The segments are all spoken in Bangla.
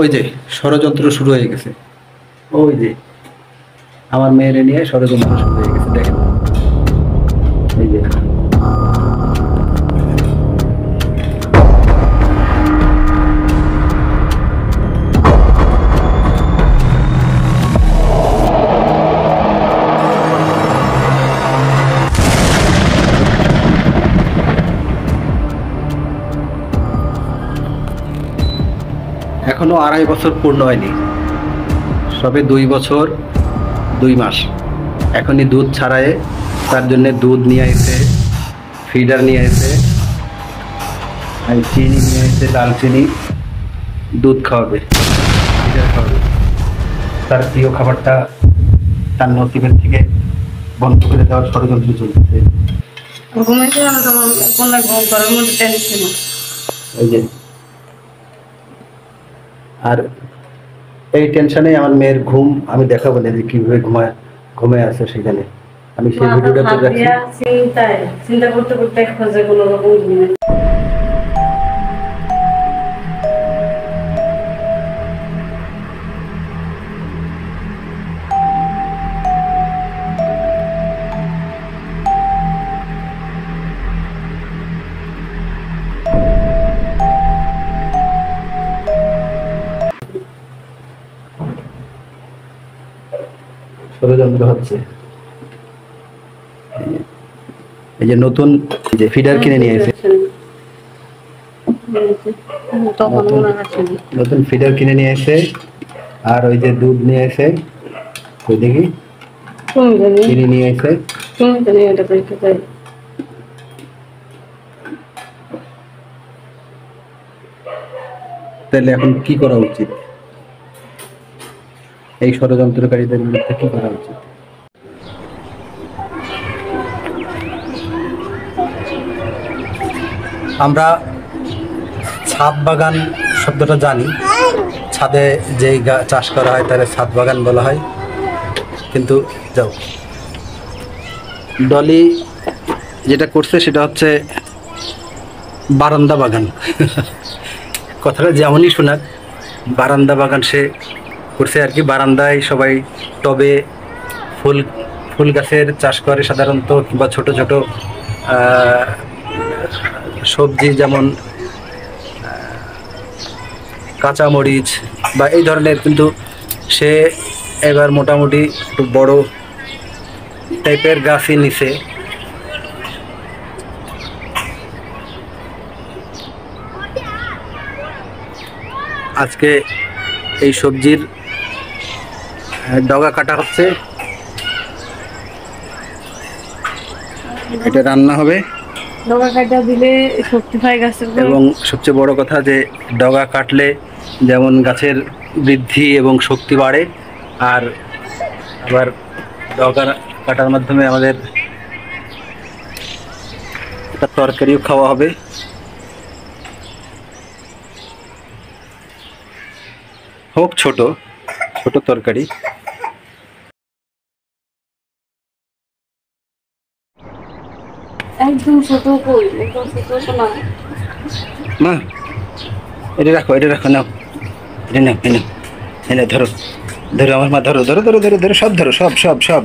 ওই যে ষড়যন্ত্র শুরু হয়ে গেছে। ওই যে আমার মেয়েরে নিয়ে ষড়যন্ত্র শুরু হয়ে গেছে, দেখেন। এই যে এখনো 2.5 বছর পূর্ণ হয়নি, সবে 2 বছর 2 মাস। এখনই দুধ ছাড়ায়, তার জন্য দুধ নিয়ে এসে, ফিডার নিয়ে এসে, আর চিনি নিয়ে এসে, দালচিনি, দুধ খাওয়াবে, ফিডার খাওয়াবে। তার প্রিয় খাবারটা তার নসিবের থেকে বন্ধ করে দেওয়ার ষড়যন্ত্র চলছে। এই যে, আর এই টেনশনে আমার মেয়ের ঘুম আমি দেখাবো না যে কিভাবে ঘুমায় আছে সেখানে। আমি সেই ভিডিওটা করে রাখছি। চিন্তা করতে করতে কোনো রকম ষড়যন্ত্র হচ্ছে। এই যে নতুন যে ফিডার কিনে নিয়ে এসে, নতুন ফিডার কিনে নিয়ে এসে, আর ওই যে দুধ নিয়ে এসে, ওই দেখি চিনি নিয়ে এসে, তাহলে এখন কি করা উচিত? এই ষড়যন্ত্রকারীদের বিরুদ্ধে কি করা উচিত? আমরা ছাদ বাগান শব্দটা জানি, ছাদে যেই চাষ করা হয় তাহলে ছাদ বাগান বলা হয়। কিন্তু যাও, ডলি যেটা করছে সেটা হচ্ছে বারান্দা বাগান। কথাটা যেমনই শোনাক, বারান্দা বাগান সে করছে আর কি। বারান্দায় সবাই টবে ফুল গাছের চাষ করে সাধারণত, কিংবা ছোট ছোট সবজি, যেমন কাঁচামরিচ বা এই ধরনের। কিন্তু সে এবার মোটামুটি একটু বড় টাইপের গাছই নিছে। আজকে এই সবজির ডগা কাটা হচ্ছে, এটা রান্না হবে। ডগা কাটা দিলে শক্তি পায় গাছের, এবং সবচেয়ে বড় কথা যে ডগা কাটলে যেমন গাছের বৃদ্ধি এবং শক্তি বাড়ে, আর আবার ডগা কাটার মাধ্যমে আমাদের একটা তরকারিও খাওয়া হবে। হোক ছোট ছোট তরকারি। একদম ছোট কই, একদম ছোট না। মা এটা রাখো, এটা রাখো, নাও এটা নাও, এনে ধরো ধরো, আমার মা ধরো ধরো ধরো ধরো ধরো, সব ধরো, সব সব সব।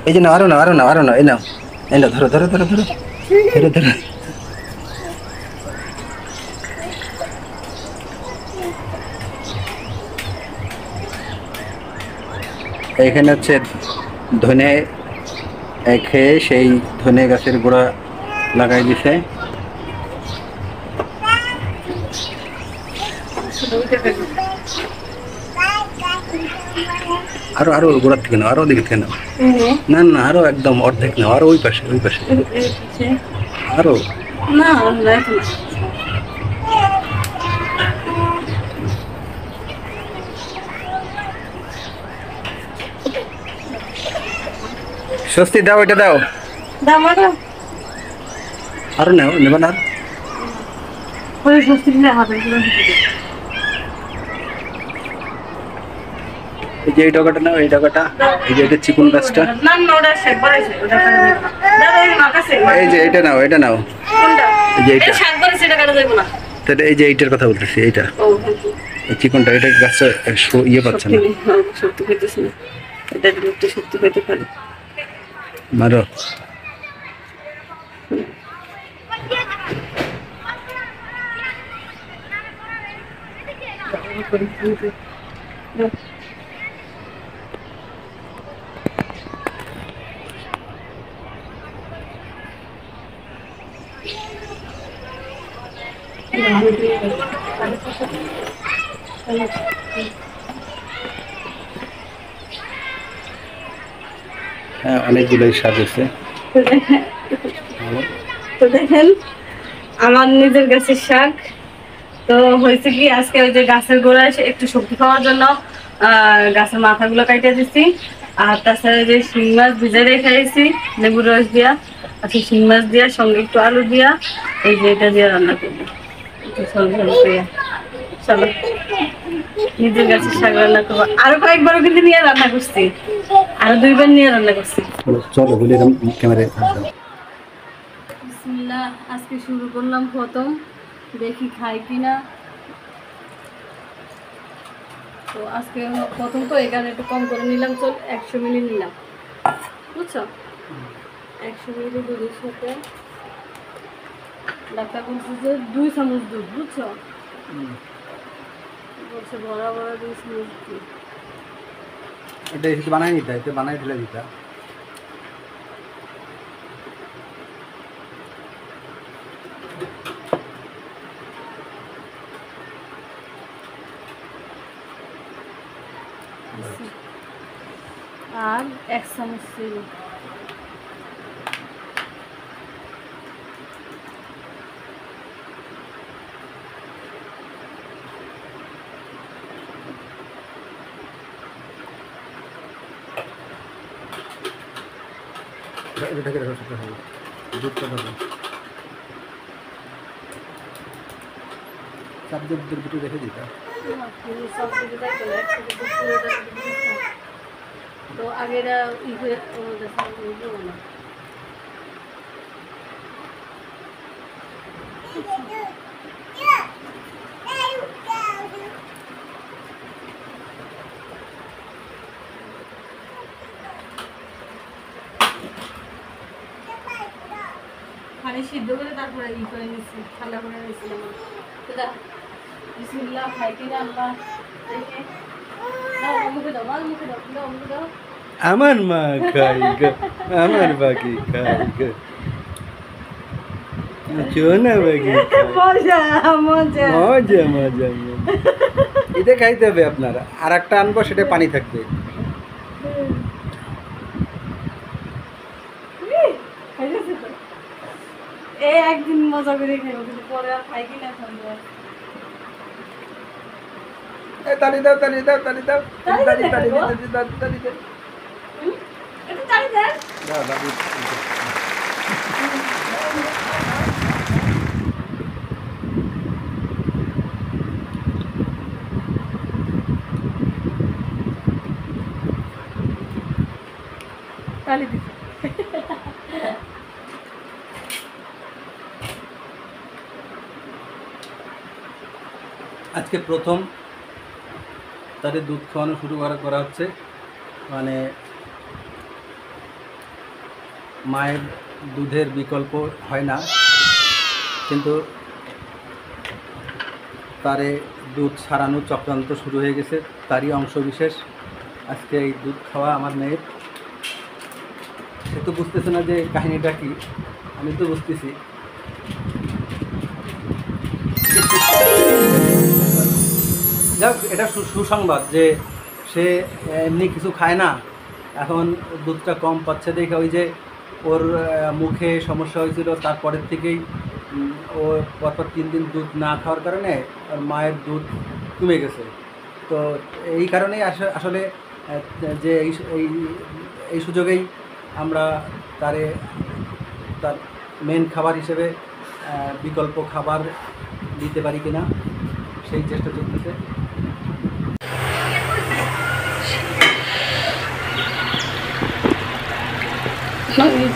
এই যে নাও, আরো নাও, আরো নাও, আরো নাও, এই নাও, এই নাও, ধরো ধরো ধরো ধরো ধরো ধরো। এখানে হচ্ছে ধনে খেয়ে সেই ধনে গাছের গোড়া লাগাই দিছে। আরো আরো গোড়ার থেকে নাও, আরো দিকে থেকে নাও। না না, আরো একদম অর্ধেক নাও, আরো ওই পাশে, ওই পাশে আরো। না স্বস্তি দাও, এটা দাও, আরো নাও, নেবা না? এই যে এই ডগাটা নাও, এই ডগাটা, এই যে এটা চিকন গাছটা, এই যে এটা নাও, এটা নাও, এই যে এইটা, এই যে এইটার কথা বলতেছি, এইটা। এই চিকনটা এটা গাছে ইয়ে পাচ্ছে না, শক্তি পেতেছে না, এটা দিলে একটু শক্তি পেতে পারে। মারো। হ্যাঁ, অনেকগুলোই সাজেছে। তো দেখেন আমার নিজের গাছের শাক। তো হয়েছে কি, আজকে ওই যে গাছের গোড়ায় একটু শক্তি পাওয়ার জন্য গাছের মাথাগুলো কাটিয়ে দিচ্ছি। আর তাছাড়া যে শিং মাছ ভিজে রেখে দিয়েছি লেবুর রস দিয়া, আচ্ছা শিং মাছ দিয়া সঙ্গে একটু আলু দিয়া এই যে এটা দিয়ে রান্না করবো। চলো নিজের গাছের শাক রান্না করবো। আরো কয়েকবারও কিন্তু নিয়ে রান্না করছি, আরো 2 বার নিয়ে রান্না করছি। চলো বলে ক্যামেরায়। বিসমিল্লাহ, আজকে শুরু করলাম প্রথম, দেখি খাই কিনা। তো আজকে প্রথম তো এই কারণে একটু কম করে নিলাম। চল 100 মিলি নিলাম, বুঝছো? 100 মিলি দুধের সাথে ডাক্তার বলছে যে 2 চামচ দুধ, বুঝছো? বলছে ভরা ভরা 2 চামচ দুধ। এটা একটু বানাই নিতে, এটা বানাই ঢেলে দিতে। আর 1 চামচ চিনি। এটাকে রাখো, সেটা হবে দুধটা দেবো। চাপ দিয়ে দুটো রেখে দিতে। তো আগেরা ই করে না। পানি সিদ্ধ করে তারপরে ই করে নিচ্ছি, ঠান্ডা করে নিচ্ছিলাম। বিসমিল্লাহ, খাই কিনা আল্লাহ দেখে। মুখে দাও, মাল মুখে দাও, দাও মুখে দাও। আমার মা খাই গো, আমার বাকি খাই গো, চোনা বাকি মজা মজা মজা মজা। এটা খাইতে হবে আপনারা। আর একটা আনবো, সেটা পানি থাকবে। একদিন মজা করে খাইব, কিন্তু পরে আর খাই কিনা খাবো। তালি দাও, তালি দাও, তালি দাও, তালি তালি তালি দাও, তালি দাও। একটু তাড়ি দেন। দাও দাও। তালি দিচ্ছি। আজকে প্রথম তাদের দুধ খাওয়ানো শুরু করা হচ্ছে। মানে মায়ের দুধের বিকল্প হয় না, কিন্তু তারে দুধ ছাড়ানোর চক্রান্ত শুরু হয়ে গেছে। তারই অংশ বিশেষ আজকে এই দুধ খাওয়া আমার মেয়ের। সে তো বুঝতেছে না যে কাহিনীটা কি, আমি তো বুঝতেছি। যাক, এটা সুসংবাদ যে সে এমনি কিছু খায় না, এখন দুধটা কম পাচ্ছে দেখে। ওই যে ওর মুখে সমস্যা হয়েছিল, তারপরের থেকেই ও পরপর 3 দিন দুধ না খাওয়ার কারণে ওর মায়ের দুধ কমে গেছে। তো এই কারণেই আসলে যে এই সুযোগেই আমরা তার মেন খাবার হিসেবে বিকল্প খাবার দিতে পারি কিনা সেই চেষ্টা চলতেছে।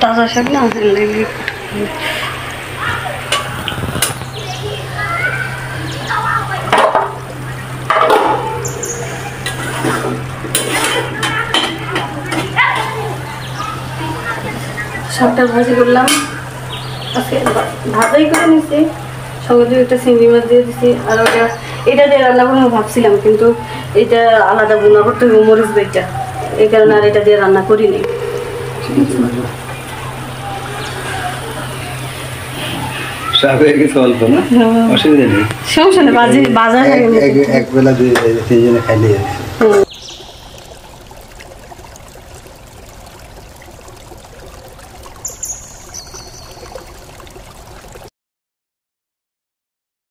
তাজা শাক না শাকটা ভাজি করলাম, আজকে ভাজাই করে নিছি, সঙ্গে দিয়ে একটা চিংড়ি মাছ দিয়ে দিছি। আর ওটা এটা দিয়ে রান্না করবো ভাবছিলাম, কিন্তু এটা আলাদা বোনা করতে হবে মরিচ বেটটা, এই কারণে আর এটা দিয়ে রান্না করিনি। শাক হয়ে গেছে অল্প না, অসুবিধা নেই, সমস্যা নেই, বাজার এক বেলা 2 3 জনে খাইলে